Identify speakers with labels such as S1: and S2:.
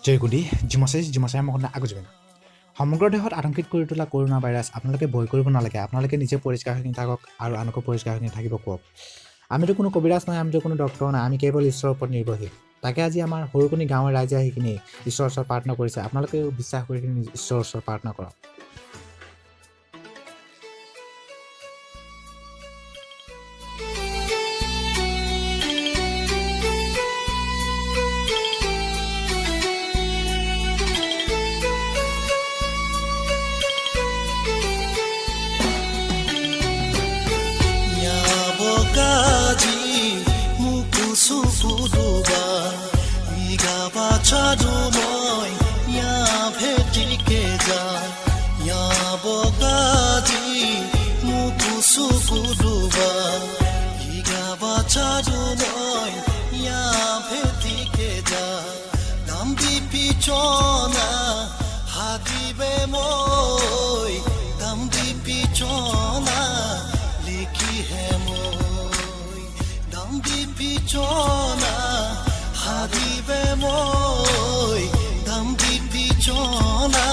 S1: জয়গুডি জিমচাই মকনা আগু যাবেন সমগ্ৰ দেশত আতংকিত কৰি তোলা কৰোনা ভাইৰাছ আপোনালোকে ভয় কৰিব নালাগে আপোনালোকে নিজে পৰিষ্কাৰ হৈ থাকক আৰু আনকো পৰিষ্কাৰ হৈ থাকিব কওক আমিতো কোনো কবিৰাজ নহয় আমিতো কোনো ডক্তৰ নাই আমি কেৱল ঈশ্বৰৰ ওপৰত নিৰ্ভৰশীল তাকে আজি আমাৰ সৰুকুনি গাঁৱৰ ৰাইজে আহি কিনে ঈশ্বৰৰ ওচৰত প্ৰাৰ্থনা কৰিছে আপোনালোকেও বিশ্বাস কৰি কিনে ঈশ্বৰৰ ওচৰত প্ৰাৰ্থনা কৰক
S2: Chadu noi ya pheti ke ja ya bogaji mukusu kuduba iga ba chadu noi ya pheti ke ja dambi pichona hadi be moi dambi pichona likhi hai moi dambi pichona hadi be moi dambi pichona